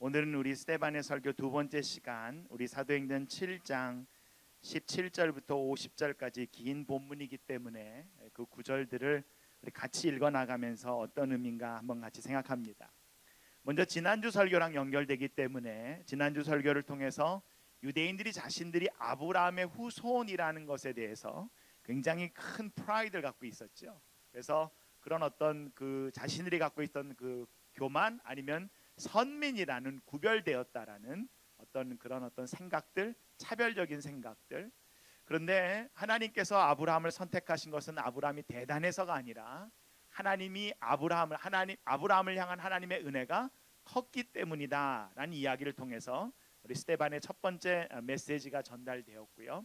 오늘은 우리 스데반의 설교 두 번째 시간, 우리 사도행전 7장 17절부터 50절까지 긴 본문이기 때문에 그 구절들을 우리 같이 읽어 나가면서 어떤 의미인가 한번 같이 생각합니다. 먼저 지난주 설교랑 연결되기 때문에 지난주 설교를 통해서 유대인들이 자신들이 아브라함의 후손이라는 것에 대해서 굉장히 큰 프라이드를 갖고 있었죠. 그래서 그런 어떤 그 자신들이 갖고 있던 그 교만 아니면 선민이라는 구별되었다라는 그런 생각들, 차별적인 생각들. 그런데 하나님께서 아브라함을 선택하신 것은 아브라함이 대단해서가 아니라 하나님이 아브라함을 향한 하나님의 은혜가 컸기 때문이다라는 이야기를 통해서 우리 스데반의 첫 번째 메시지가 전달되었고요.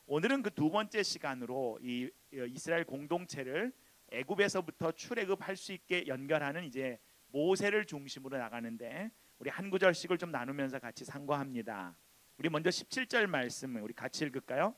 오늘은 그 두 번째 시간으로 이 이스라엘 공동체를 애굽에서부터 출애굽할 수 있게 연결하는 이제 모세를 중심으로 나가는데 우리 한 구절씩을 좀 나누면서 같이 상고합니다. 우리 먼저 17절 말씀 우리 같이 읽을까요?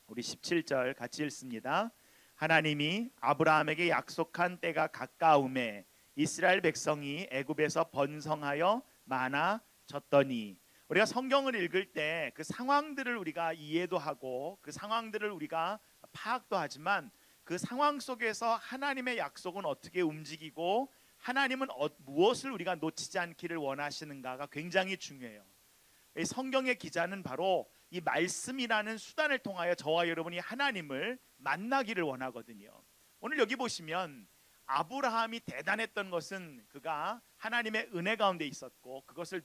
우리 17절 같이 읽습니다. 하나님이 아브라함에게 약속한 때가 가까움에 이스라엘 백성이 애굽에서 번성하여 많아졌더니, 우리가 성경을 읽을 때 그 상황들을 우리가 이해도 하고 그 상황들을 우리가 파악도 하지만 그 상황 속에서 하나님의 약속은 어떻게 움직이고 하나님은 무엇을 우리가 놓치지 않기를 원하시는가가 굉장히 중요해요. 이 성경의 기자는 바로 이 말씀이라는 수단을 통하여 저와 여러분이 하나님을 만나기를 원하거든요. 오늘 여기 보시면 아브라함이 대단했던 것은 그가 하나님의 은혜 가운데 있었고 그것을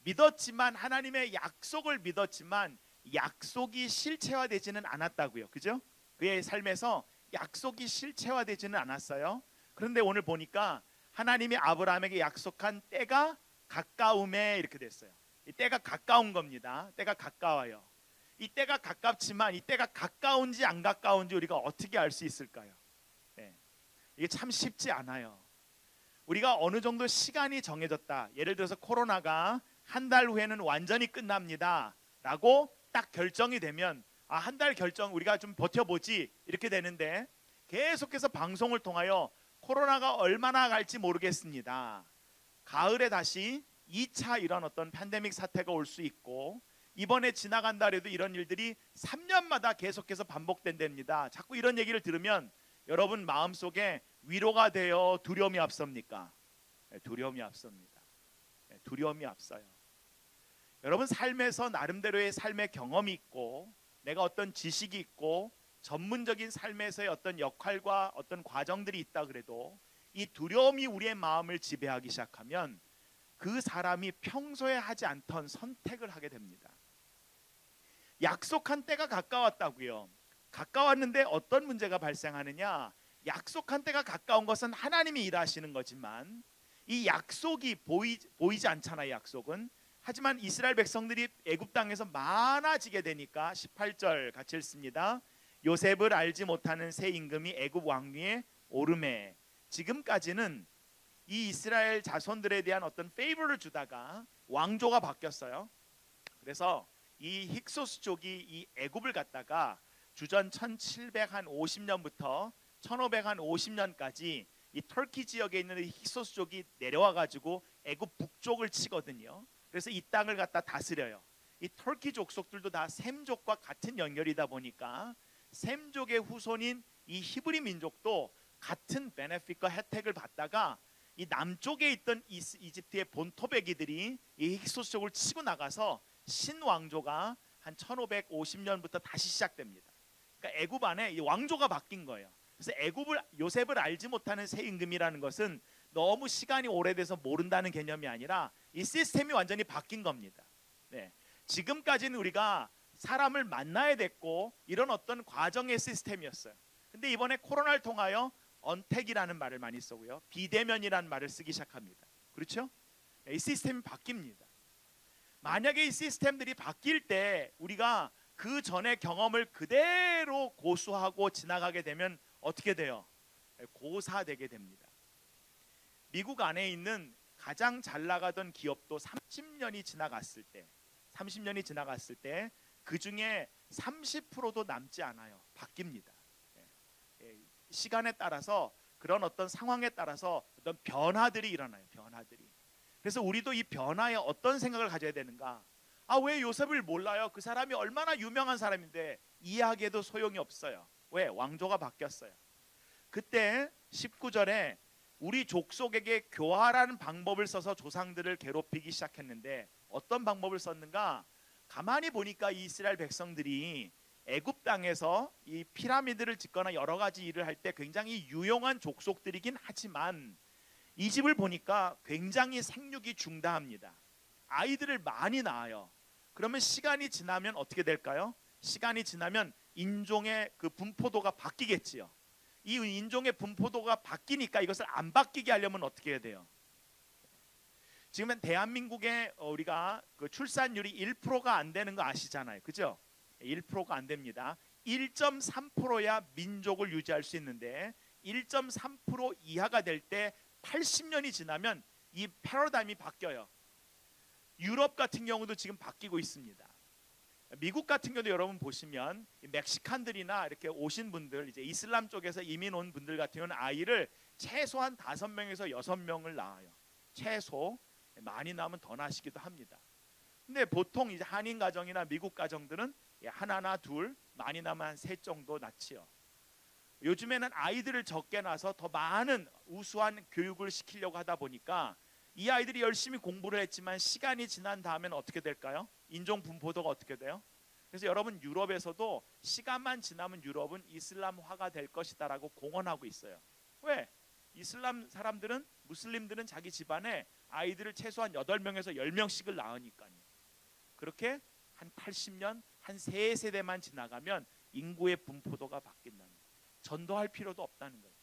믿었지만 하나님의 약속을 믿었지만 약속이 실체화되지는 않았다고요. 그죠? 그의 삶에서 약속이 실체화되지는 않았어요. 그런데 오늘 보니까 하나님이 아브라함에게 약속한 때가 가까움에 이렇게 됐어요. 이 때가 가까운 겁니다. 때가 가까워요. 이 때가 가깝지만 이 때가 가까운지 안 가까운지 우리가 어떻게 알 수 있을까요? 이게 참 쉽지 않아요. 우리가 어느 정도 시간이 정해졌다. 예를 들어서 코로나가 한 달 후에는 완전히 끝납니다 라고 딱 결정이 되면 한 달 결정 우리가 좀 버텨보지 이렇게 되는데, 계속해서 방송을 통하여 코로나가 얼마나 갈지 모르겠습니다. 가을에 다시 2차 이런 어떤 팬데믹 사태가 올 수 있고 이번에 지나간다 해도 이런 일들이 3년마다 계속해서 반복된답니다. 자꾸 이런 얘기를 들으면 여러분 마음속에 위로가 되어 두려움이 앞섭니까? 두려움이 앞섭니다. 두려움이 앞서요. 여러분 삶에서 나름대로의 삶의 경험이 있고 내가 어떤 지식이 있고 전문적인 삶에서의 어떤 역할과 어떤 과정들이 있다 그래도 이 두려움이 우리의 마음을 지배하기 시작하면 그 사람이 평소에 하지 않던 선택을 하게 됩니다. 약속한 때가 가까웠다고요. 가까웠는데 어떤 문제가 발생하느냐? 약속한 때가 가까운 것은 하나님이 일하시는 거지만 이 약속이 보이지 않잖아요. 약속은. 하지만 이스라엘 백성들이 애굽 땅에서 많아지게 되니까 18절 같이 읽습니다. 요셉을 알지 못하는 새 임금이 애굽 왕위에 오르매, 지금까지는 이 이스라엘 자손들에 대한 어떤 페이버를 주다가 왕조가 바뀌었어요. 그래서 이 힉소스족이 이 애굽을 갖다가 주전 1750년부터 1550년까지 이 터키 지역에 있는 힉소스족이 내려와 가지고 애굽 북쪽을 치거든요. 그래서 이 땅을 갖다 다스려요. 이 터키 족속들도 다 셈족과 같은 연결이다 보니까 셈족의 후손인 이 히브리 민족도 같은 베네핏과 혜택을 받다가 이 남쪽에 있던 이집트의 본토베기들이 이 힉소스족을 치고 나가서 신왕조가 한 1550년부터 다시 시작됩니다. 그러니까 애굽 안에 이 왕조가 바뀐 거예요. 그래서 요셉을 알지 못하는 새 임금이라는 것은 너무 시간이 오래돼서 모른다는 개념이 아니라 이 시스템이 완전히 바뀐 겁니다. 지금까지는 우리가 사람을 만나야 됐고 이런 어떤 과정의 시스템이었어요. 근데 이번에 코로나를 통하여 언택이라는 말을 많이 쓰고요, 비대면이라는 말을 쓰기 시작합니다. 그렇죠? 이 시스템이 바뀝니다. 만약에 이 시스템들이 바뀔 때 우리가 그 전의 경험을 그대로 고수하고 지나가게 되면 어떻게 돼요? 고사되게 됩니다. 미국 안에 있는 가장 잘 나가던 기업도 30년이 지나갔을 때 그 중에 30%도 남지 않아요. 바뀝니다. 시간에 따라서 그런 어떤 상황에 따라서 어떤 변화들이 일어나요. 변화들이. 그래서 우리도 이 변화에 어떤 생각을 가져야 되는가? 아, 왜 요셉을 몰라요? 그 사람이 얼마나 유명한 사람인데 이해하기에도 소용이 없어요. 왜? 왕조가 바뀌었어요. 그때 19절에 우리 족속에게 교활하는 방법을 써서 조상들을 괴롭히기 시작했는데 어떤 방법을 썼는가? 가만히 보니까 이 이스라엘 백성들이 애굽 땅에서 이 피라미드를 짓거나 여러 가지 일을 할 때 굉장히 유용한 족속들이긴 하지만 이 집을 보니까 굉장히 생육이 중다합니다. 아이들을 많이 낳아요. 그러면 시간이 지나면 어떻게 될까요? 시간이 지나면 인종의 그 분포도가 바뀌겠지요. 이 인종의 분포도가 바뀌니까 이것을 안 바뀌게 하려면 어떻게 해야 돼요? 지금은 대한민국에 우리가 그 출산율이 1%가 안 되는 거 아시잖아요. 그죠? 1%가 안 됩니다. 1.3%야 민족을 유지할 수 있는데 1.3% 이하가 될 때 80년이 지나면 이 패러다임이 바뀌어요. 유럽 같은 경우도 지금 바뀌고 있습니다. 미국 같은 경우도 여러분 보시면 멕시칸들이나 이렇게 오신 분들, 이제 이슬람 쪽에서 이민 온 분들 같은 경우는 아이를 최소한 5명에서 6명을 낳아요. 최소. 많이 낳으면 더 낳으시기도 합니다. 근데 보통 이제 한인 가정이나 미국 가정들은 하나나 둘, 많이 낳으면 한 3 정도 낳지요. 요즘에는 아이들을 적게 낳아서 더 많은 우수한 교육을 시키려고 하다 보니까 이 아이들이 열심히 공부를 했지만 시간이 지난 다음에는 어떻게 될까요? 인종 분포도가 어떻게 돼요? 그래서 여러분 유럽에서도 시간만 지나면 유럽은 이슬람화가 될 것이다라고 공언하고 있어요. 왜? 이슬람 사람들은, 무슬림들은 자기 집안에 아이들을 최소한 8명에서 10명씩을 낳으니까요. 그렇게 한 80년, 한 3세대만 지나가면 인구의 분포도가 바뀐다는 거예요. 전도할 필요도 없다는 거예요.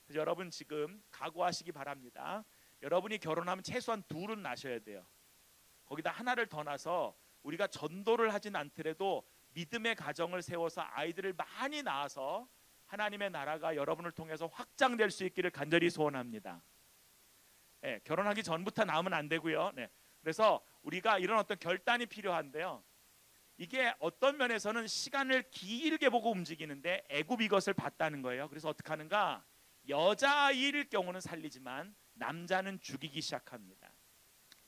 그래서 여러분 지금 각오하시기 바랍니다. 여러분이 결혼하면 최소한 2은 낳으셔야 돼요. 거기다 하나를 더 낳아서 우리가 전도를 하진 않더라도 믿음의 가정을 세워서 아이들을 많이 낳아서 하나님의 나라가 여러분을 통해서 확장될 수 있기를 간절히 소원합니다. 네, 결혼하기 전부터 낳으면 안 되고요. 네, 그래서 우리가 이런 어떤 결단이 필요한데요. 이게 어떤 면에서는 시간을 길게 보고 움직이는데 애굽이 이것을 봤다는 거예요. 그래서 어떻게 하는가? 여자아이일 경우는 살리지만 남자는 죽이기 시작합니다.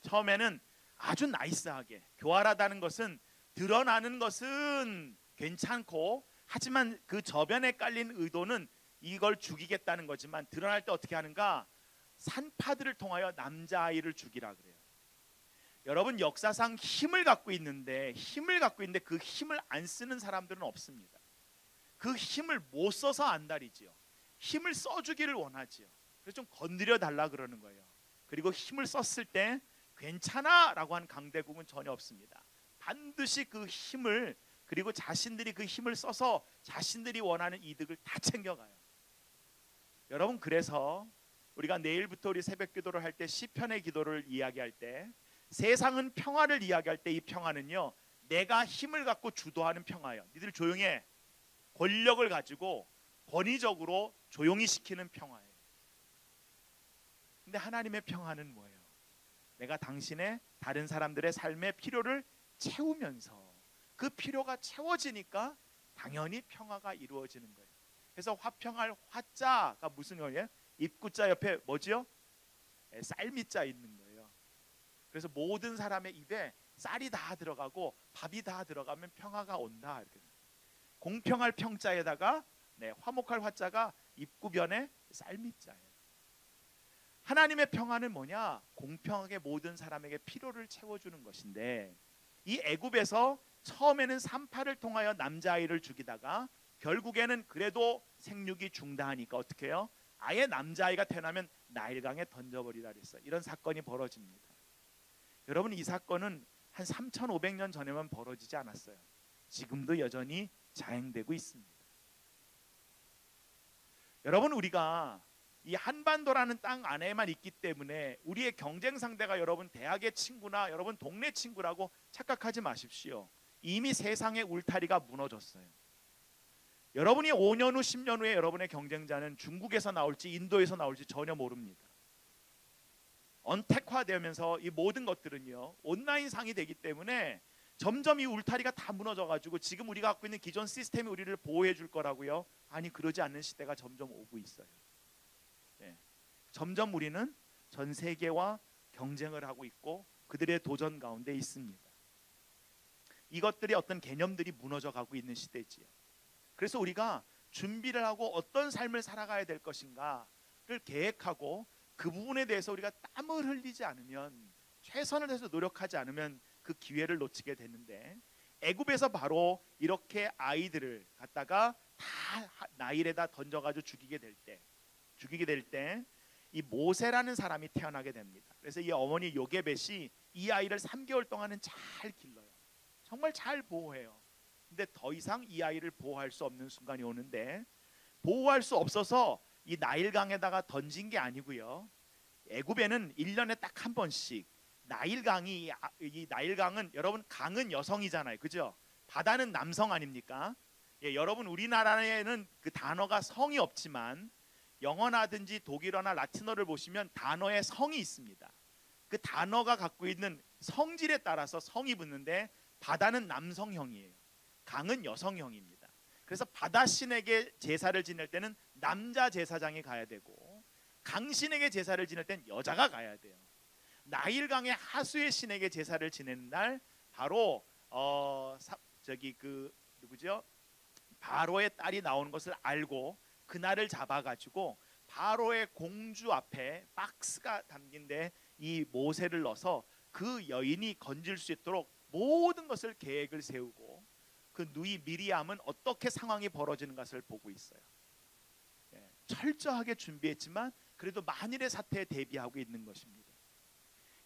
처음에는 아주 나이스하게, 교활하다는 것은 드러나는 것은 괜찮고 하지만 그 저변에 깔린 의도는 이걸 죽이겠다는 거지만 드러날 때 어떻게 하는가? 산파들을 통하여 남자아이를 죽이라 그래요. 여러분 역사상 힘을 갖고 있는데 그 힘을 안 쓰는 사람들은 없습니다. 그 힘을 못 써서 안달이지요. 힘을 써주기를 원하지요. 그래서 좀 건드려 달라 그러는 거예요. 그리고 힘을 썼을 때 괜찮아 라고 하는 강대국은 전혀 없습니다. 반드시 그 힘을, 그리고 자신들이 그 힘을 써서 자신들이 원하는 이득을 다 챙겨가요. 여러분 그래서 우리가 내일부터 우리 새벽 기도를 할 때 시편의 기도를 이야기할 때 세상은 평화를 이야기할 때 이 평화는요, 내가 힘을 갖고 주도하는 평화예요. 니들 조용해. 권력을 가지고 권위적으로 조용히 시키는 평화예요. 근데 하나님의 평화는 뭐예요? 내가 당신의 다른 사람들의 삶의 필요를 채우면서 그 필요가 채워지니까 당연히 평화가 이루어지는 거예요. 그래서 화평할 화자가 무슨 거예요? 입구자 옆에 뭐지요? 쌀미자 있는 거예요. 그래서 모든 사람의 입에 쌀이 다 들어가고 밥이 다 들어가면 평화가 온다. 이렇게. 공평할 평자에다가 화목할 화자가 입구변에 쌀미자예요. 하나님의 평화는 뭐냐? 공평하게 모든 사람에게 필요를 채워주는 것인데 이 애굽에서 처음에는 산파를 통하여 남자아이를 죽이다가 결국에는 그래도 생육이 중다하니까 어떻게 해요? 아예 남자아이가 태어나면 나일강에 던져버리라 그랬어요. 이런 사건이 벌어집니다. 여러분 이 사건은 한 3,500년 전에만 벌어지지 않았어요. 지금도 여전히 자행되고 있습니다. 여러분 우리가 이 한반도라는 땅 안에만 있기 때문에 우리의 경쟁 상대가 여러분 대학의 친구나 여러분 동네 친구라고 착각하지 마십시오. 이미 세상의 울타리가 무너졌어요. 여러분이 5년 후 10년 후에 여러분의 경쟁자는 중국에서 나올지 인도에서 나올지 전혀 모릅니다. 언택화되면서 이 모든 것들은요 온라인상이 되기 때문에 점점 이 울타리가 다 무너져가지고 지금 우리가 갖고 있는 기존 시스템이 우리를 보호해 줄 거라고요? 아니 그러지 않는 시대가 점점 오고 있어요. 점점 우리는 전 세계와 경쟁을 하고 있고 그들의 도전 가운데 있습니다. 이것들이 어떤 개념들이 무너져 가고 있는 시대지요. 그래서 우리가 준비를 하고 어떤 삶을 살아가야 될 것인가를 계획하고 그 부분에 대해서 우리가 땀을 흘리지 않으면, 최선을 다해서 노력하지 않으면 그 기회를 놓치게 되는데, 애굽에서 바로 이렇게 아이들을 갖다가 다 나일에다 던져가지고 죽이게 될 때 이 모세라는 사람이 태어나게 됩니다. 그래서 이 어머니 요게벳이 이 아이를 3개월 동안은 잘 길러요. 정말 잘 보호해요. 근데 더 이상 이 아이를 보호할 수 없는 순간이 오는데, 보호할 수 없어서 이 나일강에다가 던진 게 아니고요. 애굽에는 1년에 딱 한 번씩 나일강이, 이 나일강은 여러분 강은 여성이잖아요, 그죠? 바다는 남성 아닙니까? 예, 여러분 우리나라에는 그 단어가 성이 없지만 영어나든지 독일어나 라틴어를 보시면 단어에 성이 있습니다. 그 단어가 갖고 있는 성질에 따라서 성이 붙는데, 바다는 남성형이에요. 강은 여성형입니다. 그래서 바다신에게 제사를 지낼 때는 남자 제사장이 가야 되고, 강신에게 제사를 지낼 때는 여자가 가야 돼요. 나일강의 하수의 신에게 제사를 지내는 날 바로 누구죠? 바로의 딸이 나오는 것을 알고 그날을 잡아가지고 바로의 공주 앞에 박스가 담긴 데 이 모세를 넣어서 그 여인이 건질 수 있도록 모든 것을 계획을 세우고, 그 누이 미리암은 어떻게 상황이 벌어지는 것을 보고 있어요. 예, 철저하게 준비했지만 그래도 만일의 사태에 대비하고 있는 것입니다.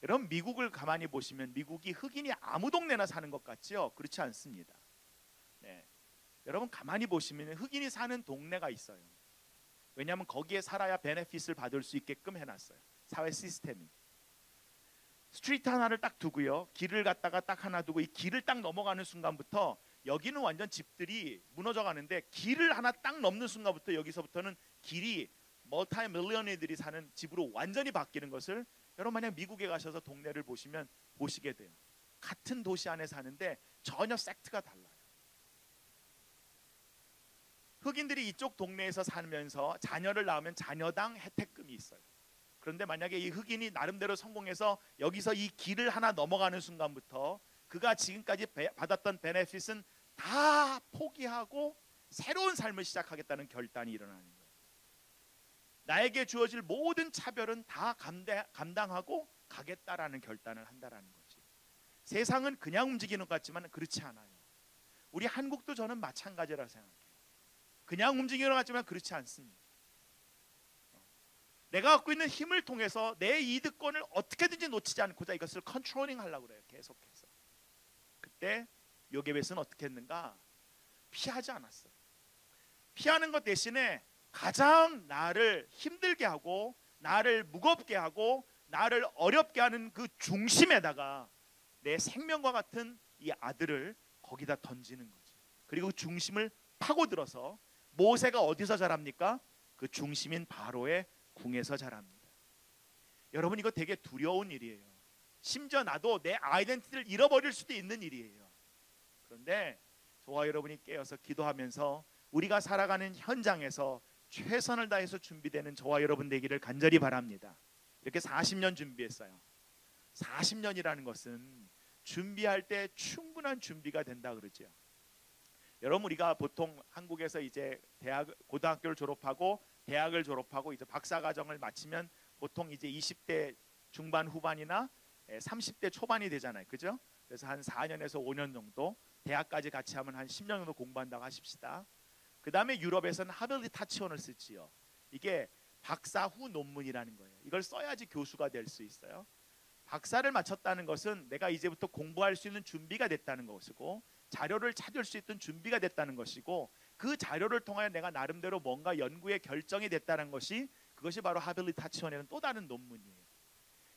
여러분 미국을 가만히 보시면 미국이 흑인이 아무 동네나 사는 것 같지요? 그렇지 않습니다. 네. 여러분 가만히 보시면 흑인이 사는 동네가 있어요. 왜냐하면 거기에 살아야 베네핏을 받을 수 있게끔 해놨어요. 사회 시스템이. 스트리트 하나를 딱 두고요, 길을 갖다가 딱 하나 두고 이 길을 딱 넘어가는 순간부터 여기는 완전 집들이 무너져 가는데, 길을 하나 딱 넘는 순간부터 여기서부터는 길이 멀티 밀리언이들이 사는 집으로 완전히 바뀌는 것을 여러분 만약 미국에 가셔서 동네를 보시면 보시게 돼요. 같은 도시 안에 사는데 전혀 섹트가 달라요. 흑인들이 이쪽 동네에서 살면서 자녀를 낳으면 자녀당 혜택금이 있어요. 그런데 만약에 이 흑인이 나름대로 성공해서 여기서 이 길을 하나 넘어가는 순간부터 그가 지금까지 받았던 베네핏은 다 포기하고 새로운 삶을 시작하겠다는 결단이 일어나는 거예요. 나에게 주어질 모든 차별은 다 감당하고 가겠다라는 결단을 한다라는 거지. 세상은 그냥 움직이는 것 같지만 그렇지 않아요. 우리 한국도 저는 마찬가지라고 생각해요. 그냥 움직이는 것 같지만 그렇지 않습니다. 내가 갖고 있는 힘을 통해서 내 이득권을 어떻게든지 놓치지 않고자 이것을 컨트롤링 하려고 그래요. 계속해서. 그때 요게벳은 어떻게 했는가? 피하지 않았어요. 피하는 것 대신에 가장 나를 힘들게 하고 나를 무겁게 하고 나를 어렵게 하는 그 중심에다가 내 생명과 같은 이 아들을 거기다 던지는 거죠. 그리고 그 중심을 파고들어서 모세가 어디서 자랍니까? 그 중심인 바로의 궁에서 자랍니다. 여러분 이거 되게 두려운 일이에요. 심지어 나도 내 아이덴티티를 잃어버릴 수도 있는 일이에요. 그런데 저와 여러분이 깨어서 기도하면서 우리가 살아가는 현장에서 최선을 다해서 준비되는 저와 여러분 되기를 간절히 바랍니다. 이렇게 40년 준비했어요. 40년이라는 것은 준비할 때 충분한 준비가 된다 그러죠. 여러분 우리가 보통 한국에서 이제 고등학교를 졸업하고 대학을 졸업하고 이제 박사과정을 마치면 보통 이제 20대 중반 후반이나 30대 초반이 되잖아요, 그죠? 그래서 한 4년에서 5년 정도, 대학까지 같이 하면 한 10년 정도 공부한다고 하십시다. 그 다음에 유럽에서는 하빌리타치온을 쓰지요. 이게 박사 후 논문이라는 거예요. 이걸 써야지 교수가 될 수 있어요. 박사를 마쳤다는 것은 내가 이제부터 공부할 수 있는 준비가 됐다는 것이고, 자료를 찾을 수 있던 준비가 됐다는 것이고, 그 자료를 통하여 내가 나름대로 뭔가 연구의 결정이 됐다는 것이, 그것이 바로 하빌리타치온이라는 또 다른 논문이에요.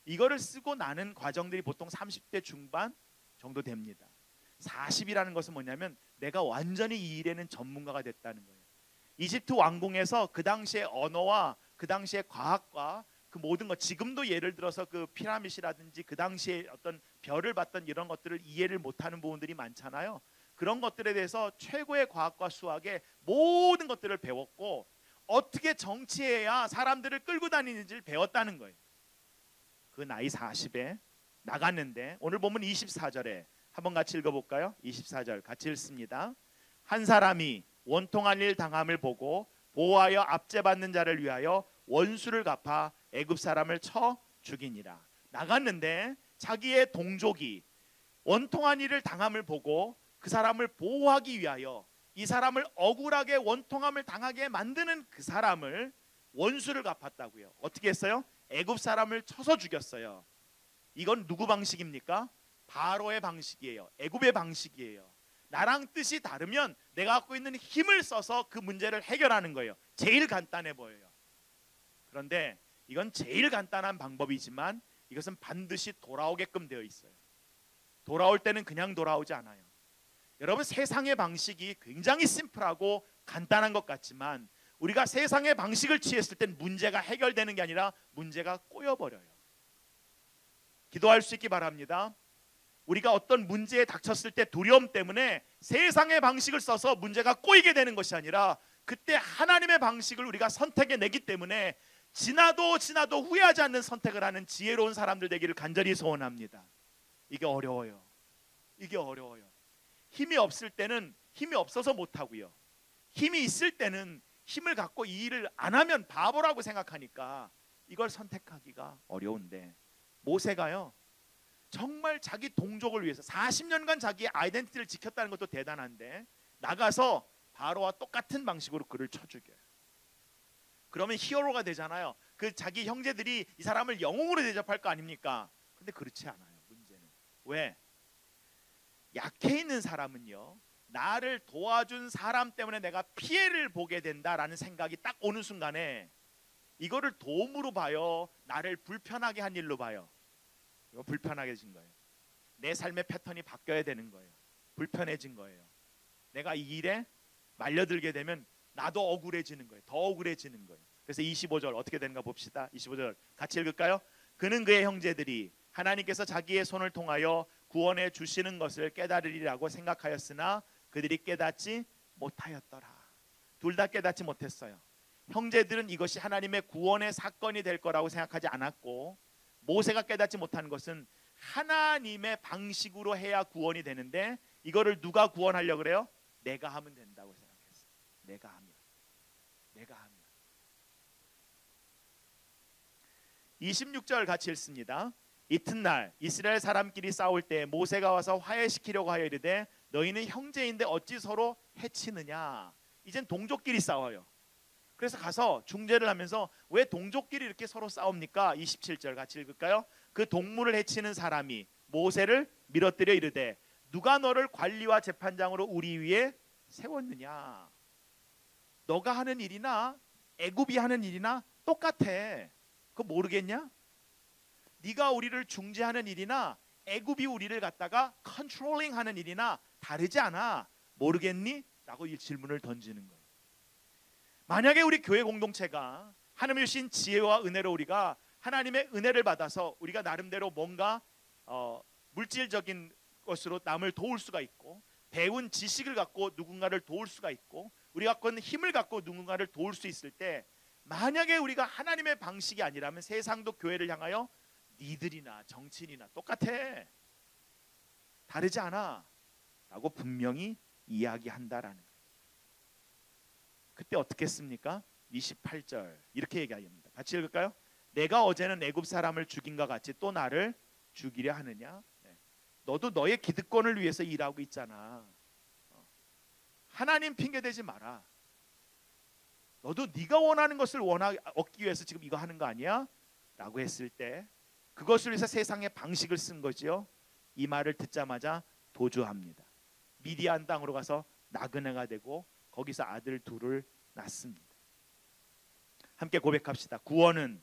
이거를 쓰고 나는 과정들이 보통 30대 중반 정도 됩니다. 40이라는 것은 뭐냐면 내가 완전히 이 일에는 전문가가 됐다는 거예요. 이집트 왕궁에서 그 당시의 언어와 그 당시의 과학과 그 모든 것, 지금도 예를 들어서 그 피라밋이라든지 그 당시에 어떤 별을 봤던 이런 것들을 이해를 못하는 부분들이 많잖아요. 그런 것들에 대해서 최고의 과학과 수학의 모든 것들을 배웠고, 어떻게 정치해야 사람들을 끌고 다니는지를 배웠다는 거예요. 그 나이 40에 나갔는데 오늘 보면 24절에 한번 같이 읽어볼까요? 24절 같이 읽습니다. 한 사람이 원통한 일 당함을 보고 보호하여 압제받는 자를 위하여 원수를 갚아 애굽 사람을 쳐 죽이니라. 나갔는데 자기의 동족이 원통한 일을 당함을 보고 그 사람을 보호하기 위하여 이 사람을 억울하게 원통함을 당하게 만드는 그 사람을 원수를 갚았다고요. 어떻게 했어요? 애굽 사람을 쳐서 죽였어요. 이건 누구 방식입니까? 바로의 방식이에요. 애굽의 방식이에요. 나랑 뜻이 다르면 내가 갖고 있는 힘을 써서 그 문제를 해결하는 거예요. 제일 간단해 보여요. 그런데 이건 제일 간단한 방법이지만 이것은 반드시 돌아오게끔 되어 있어요. 돌아올 때는 그냥 돌아오지 않아요. 여러분, 세상의 방식이 굉장히 심플하고 간단한 것 같지만 우리가 세상의 방식을 취했을 땐 문제가 해결되는 게 아니라 문제가 꼬여버려요. 기도할 수 있기 바랍니다. 우리가 어떤 문제에 닥쳤을 때 두려움 때문에 세상의 방식을 써서 문제가 꼬이게 되는 것이 아니라 그때 하나님의 방식을 우리가 선택해내기 때문에 지나도 후회하지 않는 선택을 하는 지혜로운 사람들 되기를 간절히 소원합니다. 이게 어려워요. 이게 어려워요. 힘이 없을 때는 힘이 없어서 못하고요. 힘이 있을 때는 힘을 갖고 이 일을 안 하면 바보라고 생각하니까 이걸 선택하기가 어려운데 모세가요, 정말 자기 동족을 위해서 40년간 자기의 아이덴티티를 지켰다는 것도 대단한데 나가서 바로와 똑같은 방식으로 그를 쳐 죽여요. 그러면 히어로가 되잖아요. 그 자기 형제들이 이 사람을 영웅으로 대접할 거 아닙니까? 근데 그렇지 않아요. 문제는 왜? 약해 있는 사람은요, 나를 도와준 사람 때문에 내가 피해를 보게 된다라는 생각이 딱 오는 순간에 이거를 도움으로 봐요, 나를 불편하게 한 일로 봐요. 이거 불편하게진 거예요. 내 삶의 패턴이 바뀌어야 되는 거예요. 불편해진 거예요. 내가 이 일에 말려들게 되면 나도 억울해지는 거예요. 더 억울해지는 거예요. 그래서 25절 어떻게 되는가 봅시다. 25절 같이 읽을까요? 그는 그의 형제들이 하나님께서 자기의 손을 통하여 구원해 주시는 것을 깨달으리라고 생각하였으나 그들이 깨닫지 못하였더라. 둘 다 깨닫지 못했어요. 형제들은 이것이 하나님의 구원의 사건이 될 거라고 생각하지 않았고, 모세가 깨닫지 못한 것은 하나님의 방식으로 해야 구원이 되는데 이거를 누가 구원하려고 그래요? 내가 하면 된다고 생각했어요. 내가 하면 26절 같이 읽습니다. 이튿날 이스라엘 사람끼리 싸울 때 모세가 와서 화해시키려고 하여 이르되 너희는 형제인데 어찌 서로 해치느냐. 이젠 동족끼리 싸워요. 그래서 가서 중재를 하면서 왜 동족끼리 이렇게 서로 싸웁니까? 27절 같이 읽을까요? 그 동물을 해치는 사람이 모세를 밀어뜨려 이르되 누가 너를 관리와 재판장으로 우리 위에 세웠느냐. 너가 하는 일이나 애굽이 하는 일이나 똑같아. 그거 모르겠냐? 네가 우리를 중재하는 일이나 애굽이 우리를 갖다가 컨트롤링하는 일이나 다르지 않아. 모르겠니? 라고 이 질문을 던지는 거예요. 만약에 우리 교회 공동체가 하나님의 주신 지혜와 은혜로 우리가 하나님의 은혜를 받아서 우리가 나름대로 뭔가 물질적인 것으로 남을 도울 수가 있고, 배운 지식을 갖고 누군가를 도울 수가 있고, 우리가 갖고 있는 힘을 갖고 누군가를 도울 수 있을 때, 만약에 우리가 하나님의 방식이 아니라면 세상도 교회를 향하여 니들이나 정치인이나 똑같아, 다르지 않아 라고 분명히 이야기한다라는 거예요. 그때 어떻게 했습니까? 28절 이렇게 얘기합니다. 같이 읽을까요? 내가 어제는 애굽 사람을 죽인과 같이 또 나를 죽이려 하느냐. 너도 너의 기득권을 위해서 일하고 있잖아. 하나님 핑계대지 마라. 너도 네가 원하는 것을 얻기 위해서 지금 이거 하는 거 아니야? 라고 했을 때 그것을 위해서 세상의 방식을 쓴 거지요. 이 말을 듣자마자 도주합니다. 미디안 땅으로 가서 나그네가 되고 거기서 아들 둘을 낳습니다. 함께 고백합시다. 구원은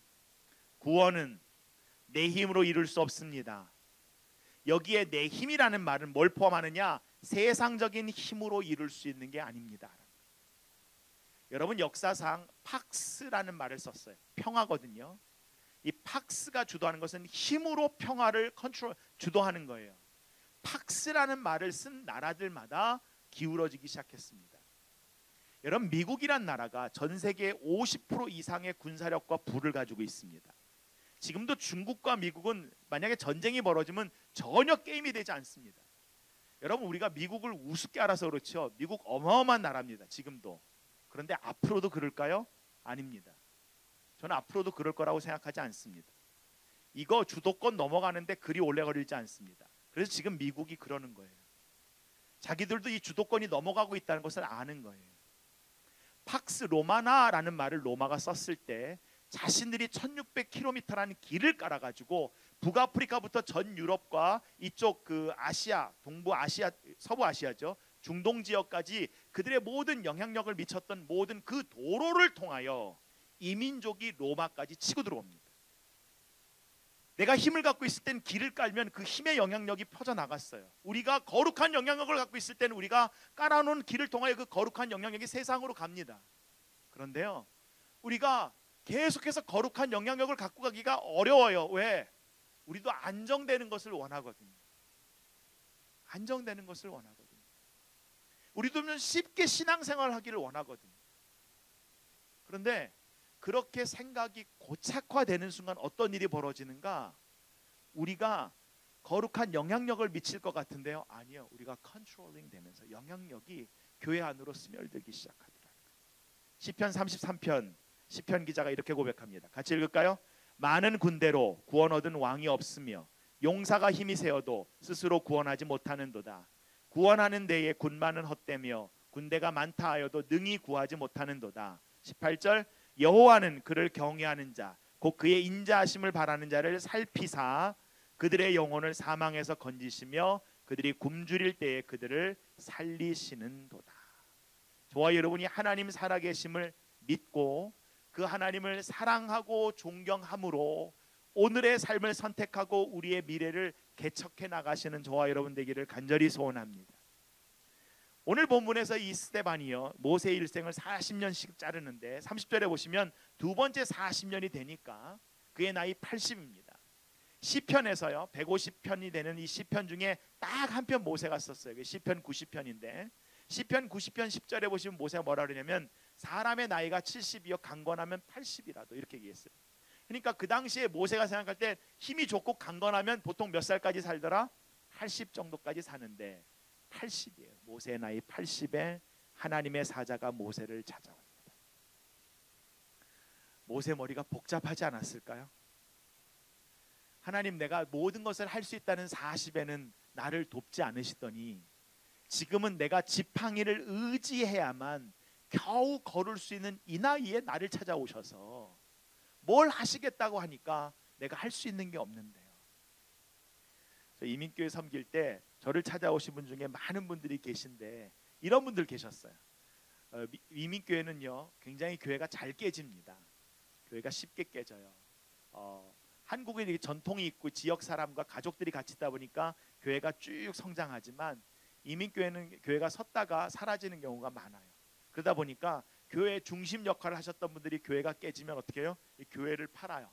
내 힘으로 이룰 수 없습니다. 여기에 내 힘이라는 말은 뭘 포함하느냐? 세상적인 힘으로 이룰 수 있는 게 아닙니다. 여러분, 역사상 팍스라는 말을 썼어요. 평화거든요. 이 팍스가 주도하는 것은 힘으로 평화를 주도하는 거예요. 팍스라는 말을 쓴 나라들마다 기울어지기 시작했습니다. 여러분, 미국이란 나라가 전 세계 50% 이상의 군사력과 부를 가지고 있습니다. 지금도 중국과 미국은 만약에 전쟁이 벌어지면 전혀 게임이 되지 않습니다. 여러분, 우리가 미국을 우습게 알아서 그렇죠. 미국 어마어마한 나라입니다. 지금도. 그런데 앞으로도 그럴까요? 아닙니다. 저는 앞으로도 그럴 거라고 생각하지 않습니다. 이거 주도권 넘어가는데 그리 오래 걸리지 않습니다. 그래서 지금 미국이 그러는 거예요. 자기들도 이 주도권이 넘어가고 있다는 것을 아는 거예요. 팍스 로마나라는 말을 로마가 썼을 때 자신들이 1600km라는 길을 깔아가지고 북아프리카부터 전 유럽과 이쪽 그 아시아, 동부 아시아, 서부 아시아죠, 중동 지역까지 그들의 모든 영향력을 미쳤던 모든 그 도로를 통하여 이민족이 로마까지 치고 들어옵니다. 내가 힘을 갖고 있을 땐 길을 깔면 그 힘의 영향력이 퍼져나갔어요. 우리가 거룩한 영향력을 갖고 있을 때는 우리가 깔아놓은 길을 통하여 그 거룩한 영향력이 세상으로 갑니다. 그런데요, 우리가 계속해서 거룩한 영향력을 갖고 가기가 어려워요. 왜? 우리도 안정되는 것을 원하거든요. 안정되는 것을 원하거든요. 우리도 쉽게 신앙생활을 하기를 원하거든요. 그런데 그렇게 생각이 고착화되는 순간 어떤 일이 벌어지는가? 우리가 거룩한 영향력을 미칠 것 같은데요, 아니요, 우리가 컨트롤링 되면서 영향력이 교회 안으로 스며들기 시작하더라고요. 시편 33편 시편 기자가 이렇게 고백합니다. 같이 읽을까요? 많은 군대로 구원 얻은 왕이 없으며 용사가 힘이 세어도 스스로 구원하지 못하는도다. 구원하는 데에 군마는 헛되며 군대가 많다 하여도 능히 구하지 못하는도다. 18절, 여호와는 그를 경외하는 자 곧 그의 인자하심을 바라는 자를 살피사 그들의 영혼을 사망에서 건지시며 그들이 굶주릴 때에 그들을 살리시는도다. 저와 여러분이 하나님 살아계심을 믿고 그 하나님을 사랑하고 존경함으로 오늘의 삶을 선택하고 우리의 미래를 개척해 나가시는 저와 여러분 되기를 간절히 소원합니다. 오늘 본문에서 이 스데반이요, 모세의 일생을 40년씩 자르는데 30절에 보시면 두 번째 40년이 되니까 그의 나이 80입니다. 시편에서요 150편이 되는 이 시편 중에 딱 한 편 모세가 썼어요. 시편 90편인데 시편 90편 10절에 보시면 모세가 뭐라 그러냐면 사람의 나이가 70이요 강건하면 80이라도 이렇게 얘기했어요. 그러니까 그 당시에 모세가 생각할 때 힘이 좋고 강건하면 보통 몇 살까지 살더라? 80 정도까지 사는데 80이에요. 모세의 나이 80에 하나님의 사자가 모세를 찾아옵니다. 모세 머리가 복잡하지 않았을까요? 하나님, 내가 모든 것을 할 수 있다는 40에는 나를 돕지 않으시더니 지금은 내가 지팡이를 의지해야만 겨우 걸을 수 있는 이 나이에 나를 찾아오셔서 뭘 하시겠다고 하니까 내가 할 수 있는 게 없는데요. 이민교회 섬길 때 저를 찾아오신 분 중에 많은 분들이 계신데 이런 분들 계셨어요. 이민교회는요 굉장히 교회가 잘 깨집니다. 교회가 쉽게 깨져요. 한국에 전통이 있고 지역 사람과 가족들이 같이 있다 보니까 교회가 쭉 성장하지만 이민교회는 교회가 섰다가 사라지는 경우가 많아요. 그러다 보니까 교회 중심 역할을 하셨던 분들이 교회가 깨지면 어떻게 해요? 이 교회를 팔아요.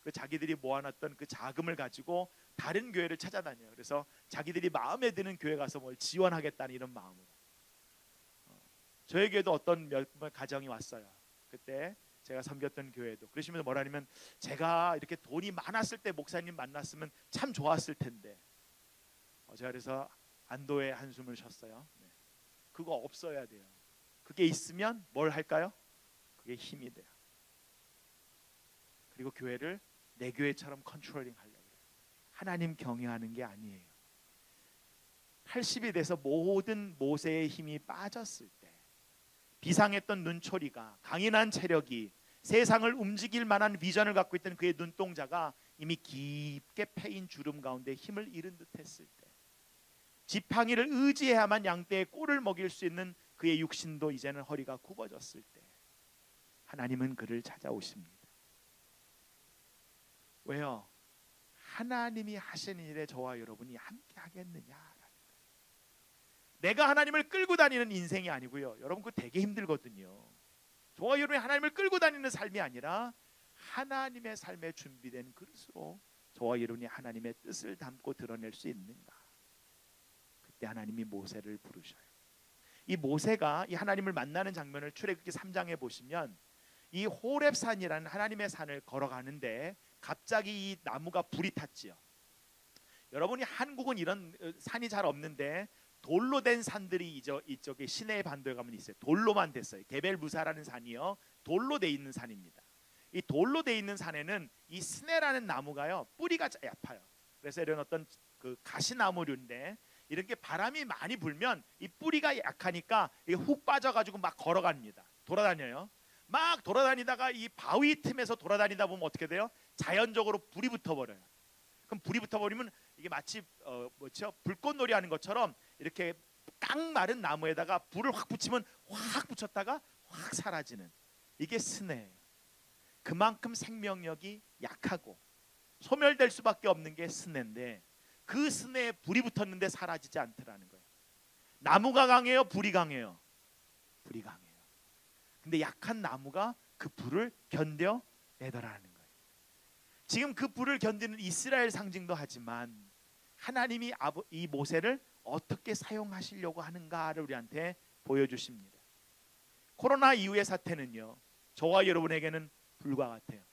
그 자기들이 모아놨던 그 자금을 가지고 다른 교회를 찾아다녀요. 그래서 자기들이 마음에 드는 교회 가서 뭘 지원하겠다는 이런 마음으로. 저에게도 어떤 몇 가정이 왔어요. 그때 제가 섬겼던 교회도 그러시면서 뭐라냐면 제가 이렇게 돈이 많았을 때 목사님 만났으면 참 좋았을 텐데 제가 그래서 안도의 한숨을 쉬었어요. 네. 그거 없어야 돼요. 그게 있으면 뭘 할까요? 그게 힘이 돼요. 그리고 교회를 내 교회처럼 컨트롤링 하려고 해요. 하나님 경외하는 게 아니에요. 80이 돼서 모든 모세의 힘이 빠졌을 때 비상했던 눈초리가 강인한 체력이 세상을 움직일 만한 비전을 갖고 있던 그의 눈동자가 이미 깊게 패인 주름 가운데 힘을 잃은 듯 했을 때 지팡이를 의지해야만 양떼의 꼴을 먹일 수 있는 그의 육신도 이제는 허리가 굽어졌을 때 하나님은 그를 찾아오십니다. 왜요? 하나님이 하시는 일에 저와 여러분이 함께 하겠느냐? 내가 하나님을 끌고 다니는 인생이 아니고요. 여러분 그거 되게 힘들거든요. 저와 여러분이 하나님을 끌고 다니는 삶이 아니라 하나님의 삶에 준비된 그릇으로 저와 여러분이 하나님의 뜻을 담고 드러낼 수 있는가? 그때 하나님이 모세를 부르셔요. 이 모세가 이 하나님을 만나는 장면을 출애굽기 3장에 보시면 이 호렙산이라는 하나님의 산을 걸어가는데 갑자기 이 나무가 불이 탔지요. 여러분이 한국은 이런 산이 잘 없는데 돌로 된 산들이 이쪽에 시내 반도에 가면 있어요. 돌로만 됐어요. 게벨무사라는 산이요, 돌로 돼 있는 산입니다. 이 돌로 돼 있는 산에는 이 스네라는 나무가요 뿌리가 얕아요. 그래서 이런 어떤 그 가시나무류인데 이렇게 바람이 많이 불면 이 뿌리가 약하니까 이게 훅 빠져가지고 막 걸어갑니다. 돌아다녀요. 막 돌아다니다가 이 바위 틈에서 돌아다니다 보면 어떻게 돼요? 자연적으로 불이 붙어버려요. 그럼 불이 붙어버리면 이게 마치 불꽃놀이 하는 것처럼 이렇게 깡 마른 나무에다가 불을 확 붙이면 확 붙였다가 확 사라지는, 이게 스네예요. 그만큼 생명력이 약하고 소멸될 수밖에 없는 게 스네인데 그 스네에 불이 붙었는데 사라지지 않더라는 거예요. 나무가 강해요, 불이 강해요? 불이 강해요. 근데 약한 나무가 그 불을 견뎌내더라는 거예요. 지금 그 불을 견디는 이스라엘 상징도 하지만 하나님이 이 모세를 어떻게 사용하시려고 하는가를 우리한테 보여주십니다. 코로나 이후의 사태는요, 저와 여러분에게는 불과 같아요.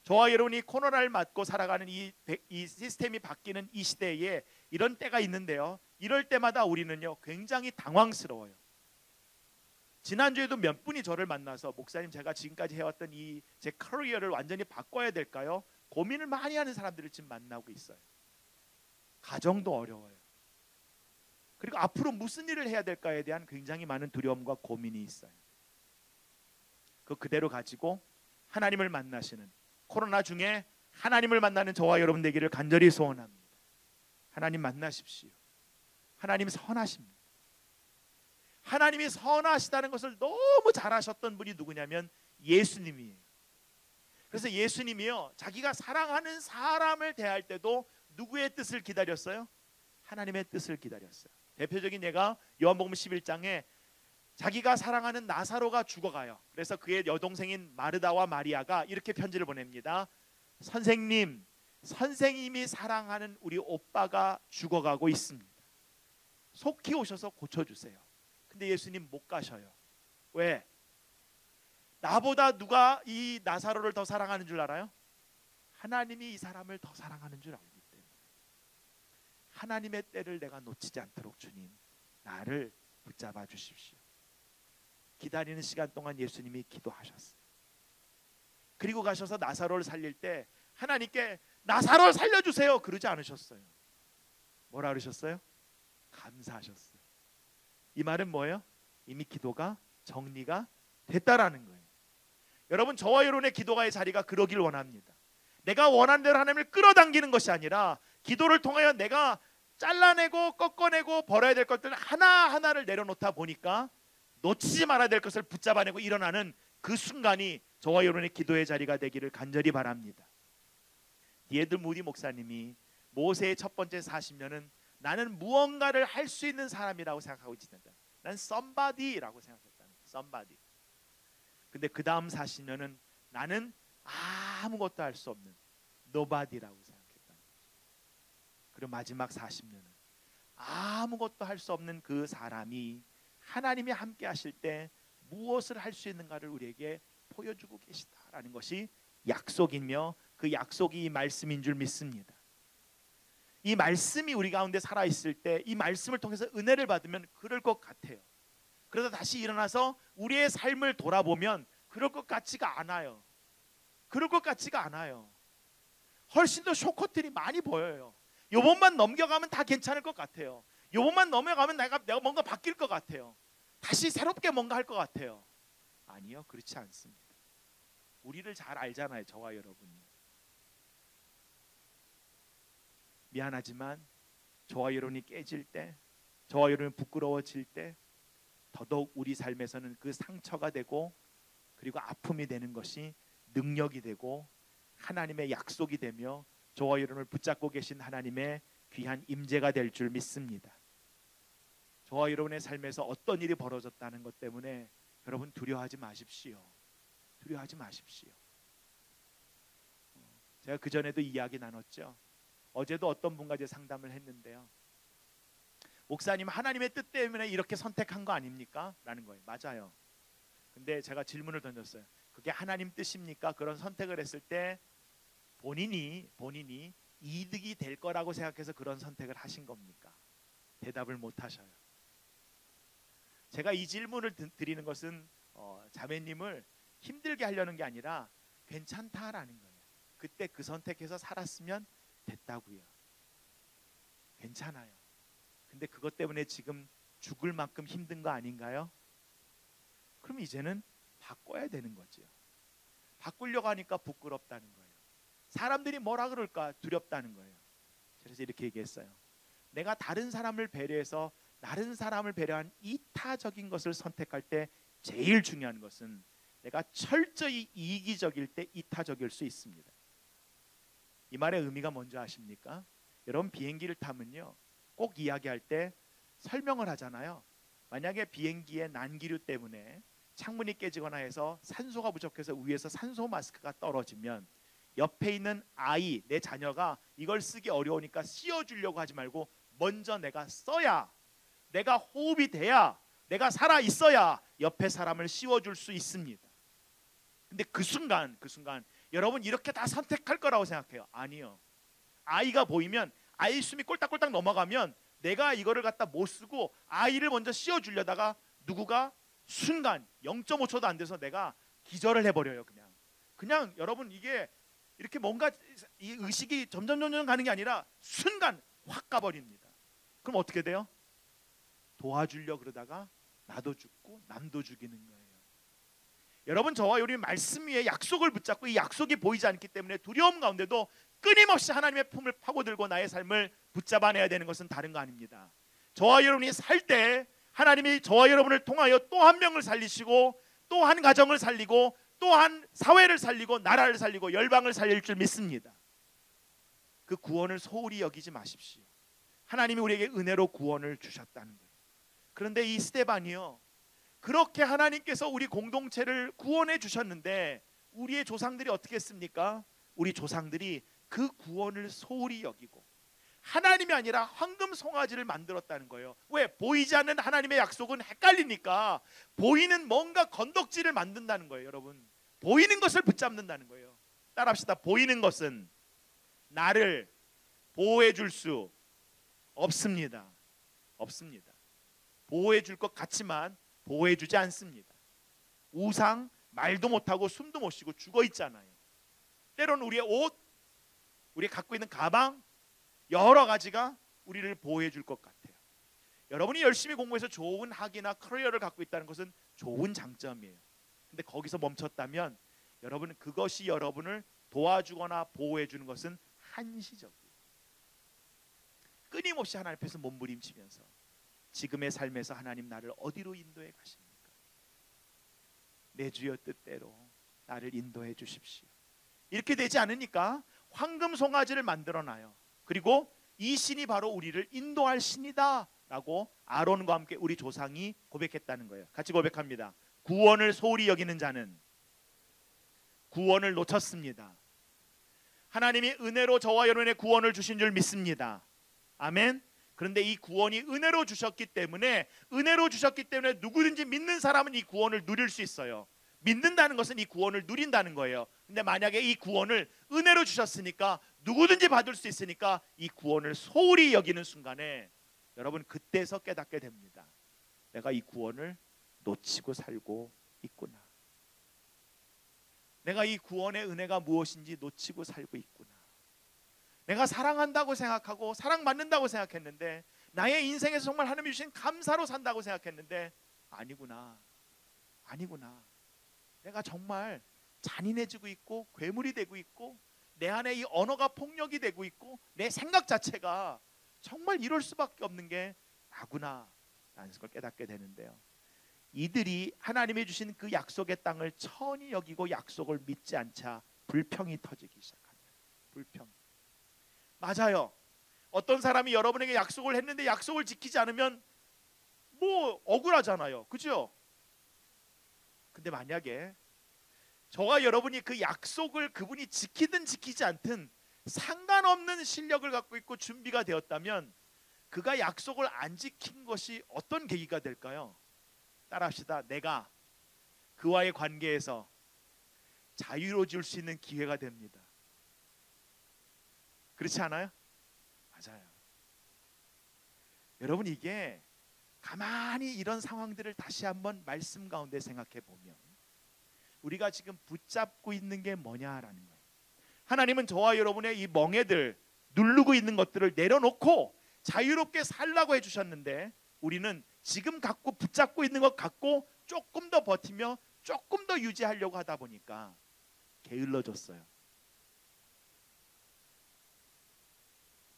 저와 여러분이 코로나를 맞고 살아가는 이 시스템이 바뀌는 이 시대에 이런 때가 있는데요, 이럴 때마다 우리는요 굉장히 당황스러워요. 지난주에도 몇 분이 저를 만나서 목사님, 제가 지금까지 해왔던 이 제 커리어를 완전히 바꿔야 될까요? 고민을 많이 하는 사람들을 지금 만나고 있어요. 가정도 어려워요. 그리고 앞으로 무슨 일을 해야 될까에 대한 굉장히 많은 두려움과 고민이 있어요. 그대로 가지고 하나님을 만나시는, 코로나 중에 하나님을 만나는 저와 여러분 되기를 간절히 소원합니다. 하나님 만나십시오. 하나님 선하십니다. 하나님이 선하시다는 것을 너무 잘 아셨던 분이 누구냐면 예수님이에요. 그래서 예수님이요, 자기가 사랑하는 사람을 대할 때도 누구의 뜻을 기다렸어요? 하나님의 뜻을 기다렸어요. 대표적인 예가 요한복음 11장에 자기가 사랑하는 나사로가 죽어가요. 그래서 그의 여동생인 마르다와 마리아가 이렇게 편지를 보냅니다. 선생님, 선생님이 사랑하는 우리 오빠가 죽어가고 있습니다. 속히 오셔서 고쳐주세요. 근데 예수님 못 가셔요. 왜? 나보다 누가 이 나사로를 더 사랑하는 줄 알아요? 하나님이 이 사람을 더 사랑하는 줄 알기 때문에. 하나님의 때를 내가 놓치지 않도록 주님, 나를 붙잡아 주십시오. 기다리는 시간 동안 예수님이 기도하셨어요. 그리고 가셔서 나사로를 살릴 때 하나님께 나사로를 살려주세요 그러지 않으셨어요. 뭐라 그러셨어요? 감사하셨어요. 이 말은 뭐예요? 이미 기도가 정리가 됐다라는 거예요. 여러분, 저와 여러분의 기도가의 자리가 그러길 원합니다. 내가 원하는 대로 하나님을 끌어당기는 것이 아니라 기도를 통하여 내가 잘라내고 꺾어내고 버려야 될 것들 하나하나를 내려놓다 보니까 놓치지 말아야 될 것을 붙잡아내고 일어나는 그 순간이 저와 여러분의 기도의 자리가 되기를 간절히 바랍니다. 디에드 무디 목사님이 모세의 첫 번째 40년은 나는 무언가를 할 수 있는 사람이라고 생각하고 지낸다. 난 somebody라고 생각했다는 거예요. somebody. 근데 그 다음 40년은 나는 아무것도 할 수 없는 nobody라고 생각했다는 거죠. 그리고 마지막 40년은 아무것도 할 수 없는 그 사람이 하나님이 함께 하실 때 무엇을 할 수 있는가를 우리에게 보여주고 계시다라는 것이 약속이며 그 약속이 이 말씀인 줄 믿습니다. 이 말씀이 우리 가운데 살아있을 때 이 말씀을 통해서 은혜를 받으면 그럴 것 같아요. 그래서 다시 일어나서 우리의 삶을 돌아보면 그럴 것 같지가 않아요. 그럴 것 같지가 않아요. 훨씬 더 쇼커들이 많이 보여요. 요번만 넘겨가면 다 괜찮을 것 같아요. 요번만 넘어가면 내가 뭔가 바뀔 것 같아요. 다시 새롭게 뭔가 할 것 같아요. 아니요, 그렇지 않습니다. 우리를 잘 알잖아요, 저와 여러분이. 미안하지만 저와 여러분이 깨질 때, 저와 여러분이 부끄러워질 때 더더욱 우리 삶에서는 그 상처가 되고 그리고 아픔이 되는 것이 능력이 되고 하나님의 약속이 되며 저와 여러분을 붙잡고 계신 하나님의 귀한 임재가 될 줄 믿습니다. 저와 여러분의 삶에서 어떤 일이 벌어졌다는 것 때문에 여러분 두려워하지 마십시오. 두려워하지 마십시오. 제가 그전에도 이야기 나눴죠. 어제도 어떤 분과 이제 상담을 했는데요. 목사님, 하나님의 뜻 때문에 이렇게 선택한 거 아닙니까? 라는 거예요. 맞아요. 근데 제가 질문을 던졌어요. 그게 하나님 뜻입니까? 그런 선택을 했을 때 본인이 이득이 될 거라고 생각해서 그런 선택을 하신 겁니까? 대답을 못 하셔요. 제가 이 질문을 드리는 것은 자매님을 힘들게 하려는 게 아니라 괜찮다라는 거예요. 그때 그 선택해서 살았으면 됐다고요. 괜찮아요. 근데 그것 때문에 지금 죽을 만큼 힘든 거 아닌가요? 그럼 이제는 바꿔야 되는 거죠. 바꾸려고 하니까 부끄럽다는 거예요. 사람들이 뭐라 그럴까 두렵다는 거예요. 그래서 이렇게 얘기했어요. 내가 다른 사람을 배려해서 다른 사람을 배려한 이타적인 것을 선택할 때 제일 중요한 것은 내가 철저히 이기적일 때 이타적일 수 있습니다. 이 말의 의미가 뭔지 아십니까? 여러분 비행기를 타면요 꼭 이야기할 때 설명을 하잖아요. 만약에 비행기의 난기류 때문에 창문이 깨지거나 해서 산소가 부족해서 위에서 산소 마스크가 떨어지면 옆에 있는 아이, 내 자녀가 이걸 쓰기 어려우니까 씌워주려고 하지 말고 먼저 내가 써야, 내가 호흡이 돼야, 내가 살아 있어야 옆에 사람을 씌워줄 수 있습니다. 근데 그 순간 여러분 이렇게 다 선택할 거라고 생각해요. 아니요. 아이가 보이면 아이 숨이 꼴딱꼴딱 넘어가면 내가 이거를 갖다 못 쓰고 아이를 먼저 씌워주려다가 누구가 순간 0.5초도 안 돼서 내가 기절을 해버려요. 그냥 여러분 이게 이렇게 뭔가 이 의식이 점점 가는 게 아니라 순간 확 가버립니다. 그럼 어떻게 돼요? 도와주려 그러다가 나도 죽고 남도 죽이는 거예요. 여러분 저와 우리 말씀 위에 약속을 붙잡고 이 약속이 보이지 않기 때문에 두려움 가운데도 끊임없이 하나님의 품을 파고들고 나의 삶을 붙잡아내야 되는 것은 다른 거 아닙니다. 저와 여러분이 살 때 하나님이 저와 여러분을 통하여 또 한 명을 살리시고 또 한 가정을 살리고 또 한 사회를 살리고 나라를 살리고 열방을 살릴 줄 믿습니다. 그 구원을 소홀히 여기지 마십시오. 하나님이 우리에게 은혜로 구원을 주셨다는 거예요. 그런데 이 스데반이요 그렇게 하나님께서 우리 공동체를 구원해 주셨는데 우리의 조상들이 어떻게 했습니까? 우리 조상들이 그 구원을 소홀히 여기고 하나님이 아니라 황금 송아지를 만들었다는 거예요. 왜? 보이지 않는 하나님의 약속은 헷갈리니까 보이는 뭔가 건덕지를 만든다는 거예요. 여러분 보이는 것을 붙잡는다는 거예요. 따라합시다. 보이는 것은 나를 보호해 줄 수 없습니다. 보호해 줄 것 같지만 보호해 주지 않습니다. 우상 말도 못하고 숨도 못 쉬고 죽어 있잖아요. 때로는 우리의 옷, 우리 갖고 있는 가방 여러 가지가 우리를 보호해 줄 것 같아요. 여러분이 열심히 공부해서 좋은 학위나 커리어를 갖고 있다는 것은 좋은 장점이에요. 근데 거기서 멈췄다면 여러분은 그것이 여러분을 도와주거나 보호해 주는 것은 한시적이에요. 끊임없이 하나님 앞에서 몸부림치면서 지금의 삶에서 하나님 나를 어디로 인도해 가십니까? 내 주여 뜻대로 나를 인도해 주십시오. 이렇게 되지 않으니까 황금 송아지를 만들어놔요. 그리고 이 신이 바로 우리를 인도할 신이다 라고 아론과 함께 우리 조상이 고백했다는 거예요. 같이 고백합니다. 구원을 소홀히 여기는 자는 구원을 놓쳤습니다. 하나님이 은혜로 저와 여러분의 구원을 주신 줄 믿습니다. 아멘. 그런데 이 구원이 은혜로 주셨기 때문에 누구든지 믿는 사람은 이 구원을 누릴 수 있어요. 믿는다는 것은 이 구원을 누린다는 거예요. 근데 만약에 이 구원을 은혜로 주셨으니까 누구든지 받을 수 있으니까 이 구원을 소홀히 여기는 순간에 여러분 그때서 깨닫게 됩니다. 내가 이 구원을 놓치고 살고 있구나. 내가 이 구원의 은혜가 무엇인지 놓치고 살고 있구나. 내가 사랑한다고 생각하고 사랑받는다고 생각했는데 나의 인생에서 정말 하나님이 주신 감사로 산다고 생각했는데 아니구나. 내가 정말 잔인해지고 있고 괴물이 되고 있고 내 안에 이 언어가 폭력이 되고 있고 내 생각 자체가 정말 이럴 수밖에 없는 게 나구나 라는 걸 깨닫게 되는데요. 이들이 하나님이 주신 그 약속의 땅을 천히 여기고 약속을 믿지 않자 불평이 터지기 시작합니다. 불평. 맞아요. 어떤 사람이 여러분에게 약속을 했는데 약속을 지키지 않으면 뭐 억울하잖아요. 그죠? 근데 만약에 저와 여러분이 그 약속을 그분이 지키든 지키지 않든 상관없는 실력을 갖고 있고 준비가 되었다면 그가 약속을 안 지킨 것이 어떤 계기가 될까요? 따라합시다. 내가 그와의 관계에서 자유로워질 수 있는 기회가 됩니다. 그렇지 않아요? 맞아요. 여러분, 이게 가만히 이런 상황들을 다시 한번 말씀 가운데 생각해 보면 우리가 지금 붙잡고 있는 게 뭐냐라는 거예요. 하나님은 저와 여러분의 이 멍에들, 누르고 있는 것들을 내려놓고 자유롭게 살라고 해주셨는데 우리는 지금 갖고 붙잡고 있는 것 갖고 조금 더 버티며 조금 더 유지하려고 하다 보니까 게을러졌어요.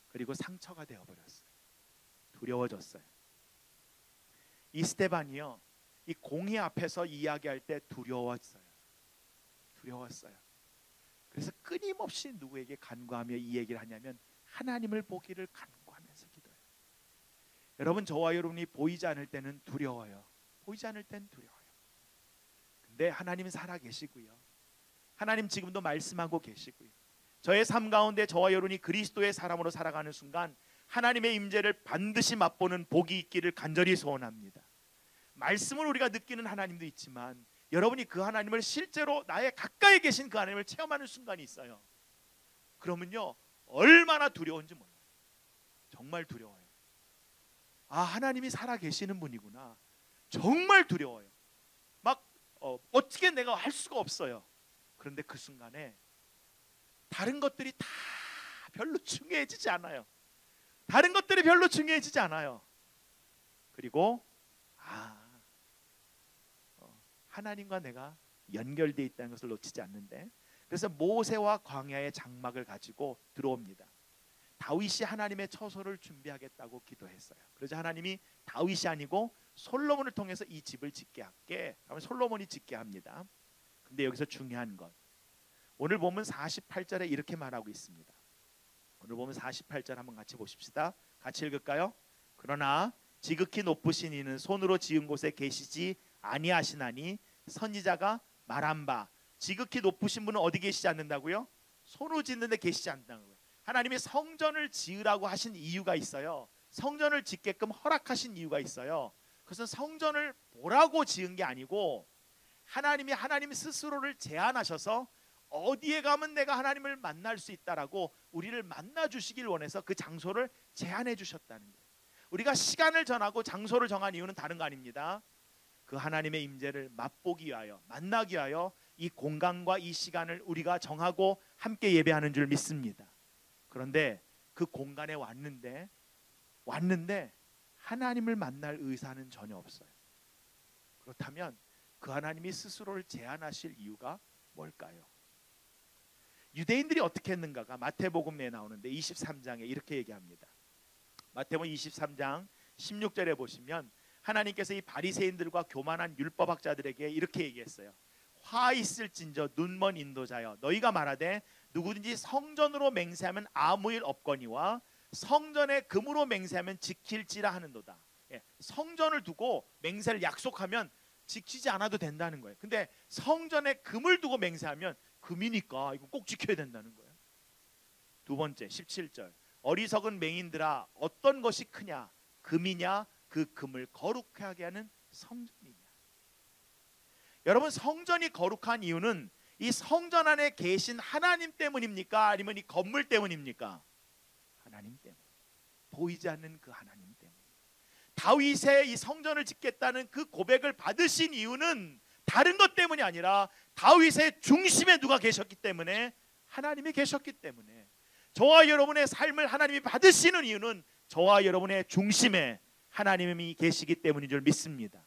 그리고 상처가 되어버렸어요. 두려워졌어요. 이 스데반이요, 이 공의 앞에서 이야기할 때 두려웠어요. 그래서 끊임없이 누구에게 간구하며 이 얘기를 하냐면 하나님을 보기를 간구하면서 기도해요. 여러분, 저와 여러분이 보이지 않을 때는 두려워요. 보이지 않을 땐 두려워요. 근데 하나님은 살아계시고요, 하나님 지금도 말씀하고 계시고요, 저의 삶 가운데 저와 여러분이 그리스도의 사람으로 살아가는 순간 하나님의 임재를 반드시 맛보는 복이 있기를 간절히 소원합니다. 말씀을 우리가 느끼는 하나님도 있지만 여러분이 그 하나님을 실제로 나의 가까이 계신 그 하나님을 체험하는 순간이 있어요. 그러면요, 얼마나 두려운지 몰라요. 정말 두려워요. 아, 하나님이 살아 계시는 분이구나. 정말 두려워요. 막 어떻게 내가 할 수가 없어요. 그런데 그 순간에 다른 것들이 다 별로 중요해지지 않아요. 다른 것들이 별로 중요해지지 않아요. 그리고 하나님과 내가 연결되어 있다는 것을 놓치지 않는데, 그래서 모세와 광야의 장막을 가지고 들어옵니다. 다윗이 하나님의 처소를 준비하겠다고 기도했어요. 그래서 하나님이 다윗이 아니고 솔로몬을 통해서 이 집을 짓게 할게, 그러면 솔로몬이 짓게 합니다. 근데 여기서 중요한 것, 오늘 보면 48절에 이렇게 말하고 있습니다. 오늘 보면 48절 한번 같이 보십시다. 같이 읽을까요? 그러나 지극히 높으신 이는 손으로 지은 곳에 계시지 아니하시나니 선지자가 말한 바, 지극히 높으신 분은 어디 계시지 않는다고요? 손으로 짓는 데 계시지 않는다고요. 하나님이 성전을 지으라고 하신 이유가 있어요. 성전을 짓게끔 허락하신 이유가 있어요. 그것은 성전을 보라고 지은 게 아니고 하나님이 하나님 스스로를 제안하셔서 어디에 가면 내가 하나님을 만날 수 있다라고 우리를 만나 주시길 원해서 그 장소를 제안해 주셨다는 거예요. 우리가 시간을 정하고 장소를 정한 이유는 다른 거 아닙니다. 그 하나님의 임재를 맛보기 위하여, 만나기 위하여 이 공간과 이 시간을 우리가 정하고 함께 예배하는 줄 믿습니다. 그런데 그 공간에 왔는데 하나님을 만날 의사는 전혀 없어요. 그렇다면 그 하나님이 스스로를 제안하실 이유가 뭘까요? 유대인들이 어떻게 했는가가 마태복음에 나오는데 23장에 이렇게 얘기합니다. 마태복음 23장 16절에 보시면 하나님께서 이 바리새인들과 교만한 율법학자들에게 이렇게 얘기했어요. 화 있을진저 눈먼 인도자여, 너희가 말하되 누구든지 성전으로 맹세하면 아무 일 없거니와 성전에 금으로 맹세하면 지킬지라 하는도다. 성전을 두고 맹세를 약속하면 지키지 않아도 된다는 거예요. 근데 성전에 금을 두고 맹세하면 금이니까 이거 꼭 지켜야 된다는 거예요. 두 번째 17절, 어리석은 맹인들아 어떤 것이 크냐, 금이냐 그 금을 거룩하게 하는 성전이냐. 여러분, 성전이 거룩한 이유는 이 성전 안에 계신 하나님 때문입니까? 아니면 이 건물 때문입니까? 하나님 때문. 보이지 않는 그 하나님 때문. 다윗의 이 성전을 짓겠다는 그 고백을 받으신 이유는 다른 것 때문이 아니라 다윗의 중심에 누가 계셨기 때문에, 하나님이 계셨기 때문에. 저와 여러분의 삶을 하나님이 받으시는 이유는 저와 여러분의 중심에 하나님이 계시기 때문인 줄 믿습니다.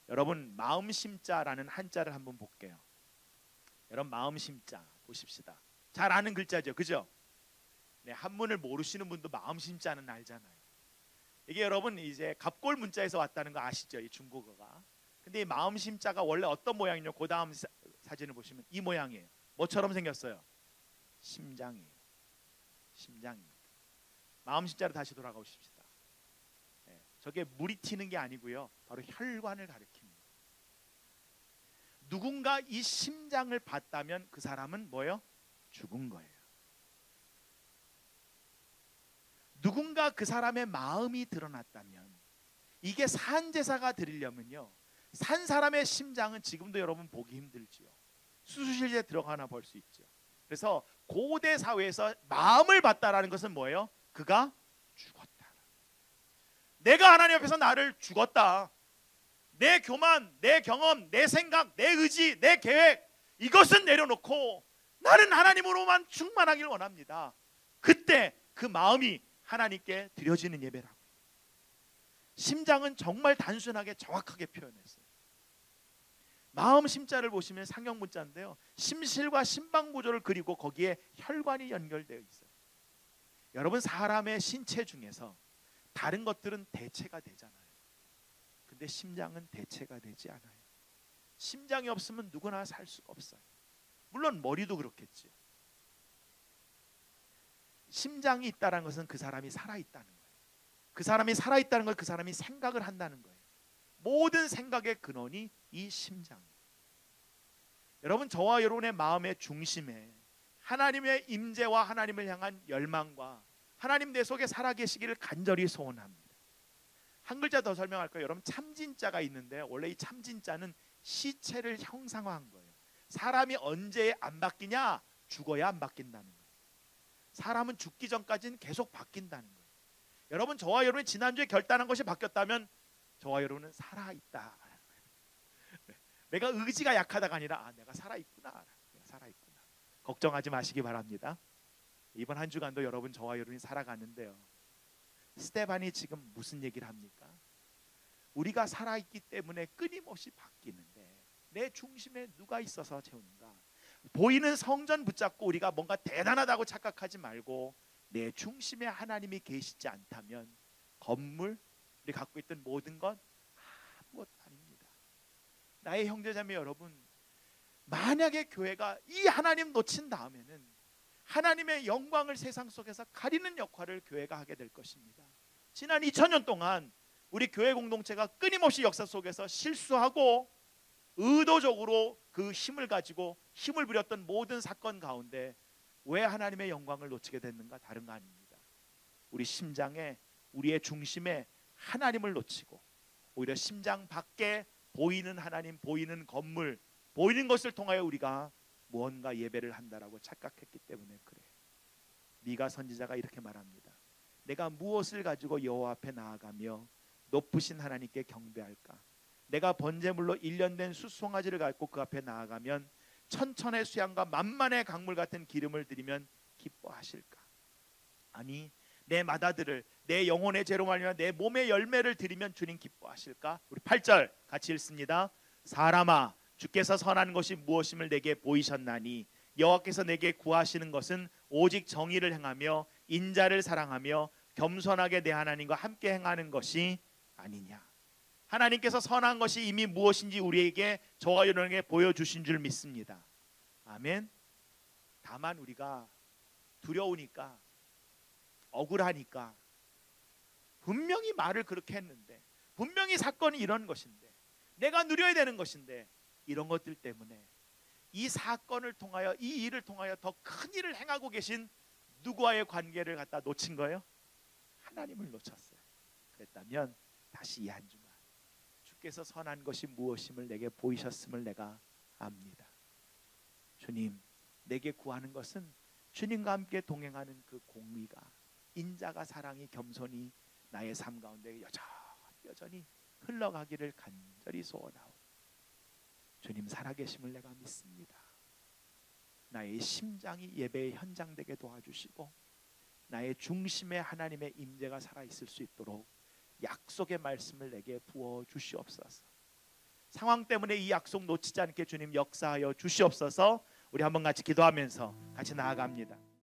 여러분, 마음심자라는 한자를 한번 볼게요. 여러분, 마음심자 보십시다. 잘 아는 글자죠, 그죠? 네, 한문을 모르시는 분도 마음심자는 알잖아요. 이게 여러분 이제 갑골 문자에서 왔다는 거 아시죠? 이 중국어가. 근데 이 마음심자가 원래 어떤 모양이냐, 그 다음 사진을 보시면 이 모양이에요. 뭐처럼 생겼어요? 심장이에요. 심장입니다. 마음심자로 다시 돌아가십시다. 네, 저게 물이 튀는 게 아니고요, 바로 혈관을 가리킵니다. 누군가 이 심장을 봤다면 그 사람은 뭐예요? 죽은 거예요. 누군가 그 사람의 마음이 드러났다면, 이게 산제사가 드리려면요, 산 사람의 심장은 지금도 여러분 보기 힘들지요. 수술실에 들어가나 볼 수 있죠. 그래서 고대 사회에서 마음을 받다라는 것은 뭐예요? 그가 죽었다. 내가 하나님 앞에서 나를 죽었다. 내 교만, 내 경험, 내 생각, 내 의지, 내 계획, 이것은 내려놓고 나는 하나님으로만 충만하길 원합니다. 그때 그 마음이 하나님께 드려지는 예배라고. 심장은 정말 단순하게 정확하게 표현했어요. 마음 심자를 보시면 상형 문자인데요, 심실과 심방구조를 그리고 거기에 혈관이 연결되어 있어요. 여러분, 사람의 신체 중에서 다른 것들은 대체가 되잖아요. 근데 심장은 대체가 되지 않아요. 심장이 없으면 누구나 살 수가 없어요. 물론 머리도 그렇겠지요. 심장이 있다는 것은 그 사람이 살아있다는 거예요. 그 사람이 살아있다는 건 그 사람이 생각을 한다는 거예요. 모든 생각의 근원이 이 심장이에요. 여러분, 저와 여러분의 마음의 중심에 하나님의 임재와 하나님을 향한 열망과 하나님 내 속에 살아계시기를 간절히 소원합니다. 한 글자 더 설명할까요? 여러분, 참진자가 있는데 원래 이 참진자는 시체를 형상화한 거예요. 사람이 언제 안 바뀌냐? 죽어야 안 바뀐다는 거예요. 사람은 죽기 전까지는 계속 바뀐다는 거예요. 여러분, 저와 여러분이 지난주에 결단한 것이 바뀌었다면 저와 여러분은 살아있다. 내가 의지가 약하다가 아니라 내가 살아있구나. 내가 살아있구나. 걱정하지 마시기 바랍니다. 이번 한 주간도 여러분, 저와 여러분이 살아가는데요, 스테반이 지금 무슨 얘기를 합니까? 우리가 살아있기 때문에 끊임없이 바뀌는데 내 중심에 누가 있어서 채우는가? 보이는 성전 붙잡고 우리가 뭔가 대단하다고 착각하지 말고 내 중심에 하나님이 계시지 않다면 건물, 우리 갖고 있던 모든 것 아무것도 아닙니다. 나의 형제자매 여러분, 만약에 교회가 이 하나님 놓친 다음에는 하나님의 영광을 세상 속에서 가리는 역할을 교회가 하게 될 것입니다. 지난 2000년 동안 우리 교회 공동체가 끊임없이 역사 속에서 실수하고 의도적으로 그 힘을 가지고 힘을 부렸던 모든 사건 가운데 왜 하나님의 영광을 놓치게 됐는가? 다른 거 아닙니다. 우리 심장에, 우리의 중심에 하나님을 놓치고 오히려 심장 밖에 보이는 하나님, 보이는 건물, 보이는 것을 통하여 우리가 무언가 예배를 한다라고 착각했기 때문에 그래요. 미가 선지자가 이렇게 말합니다. 내가 무엇을 가지고 여호와 앞에 나아가며 높으신 하나님께 경배할까? 내가 번제물로 일련된 숫송아지를 갖고 그 앞에 나아가면 천천의 수양과 만만의 강물 같은 기름을 드리면 기뻐하실까? 아니, 내 맏아들을 내 영혼의 죄로 말미암아 내 몸의 열매를 드리면 주님 기뻐하실까? 우리 8절 같이 읽습니다. 사람아, 주께서 선한 것이 무엇임을 내게 보이셨나니 여호와께서 내게 구하시는 것은 오직 정의를 행하며 인자를 사랑하며 겸손하게 내 하나님과 함께 행하는 것이 아니냐. 하나님께서 선한 것이 이미 무엇인지 우리에게, 저와 여러분에게 보여주신 줄 믿습니다. 아멘. 다만 우리가 두려우니까, 억울하니까, 분명히 말을 그렇게 했는데, 분명히 사건이 이런 것인데, 내가 누려야 되는 것인데, 이런 것들 때문에 이 사건을 통하여, 이 일을 통하여 더 큰 일을 행하고 계신 누구와의 관계를 갖다 놓친 거예요? 하나님을 놓쳤어요. 그랬다면 다시 이 한 주간 주께서 선한 것이 무엇임을 내게 보이셨음을 내가 압니다. 주님, 내게 구하는 것은 주님과 함께 동행하는 그 공의가, 인자가, 사랑이, 겸손이 나의 삶 가운데 여전히 흘러가기를 간절히 소원하오. 주님 살아계심을 내가 믿습니다. 나의 심장이 예배의 현장 되게 도와주시고 나의 중심에 하나님의 임재가 살아있을 수 있도록 약속의 말씀을 내게 부어주시옵소서. 상황 때문에 이 약속 놓치지 않게 주님 역사하여 주시옵소서. 우리 한번 같이 기도하면서 같이 나아갑니다.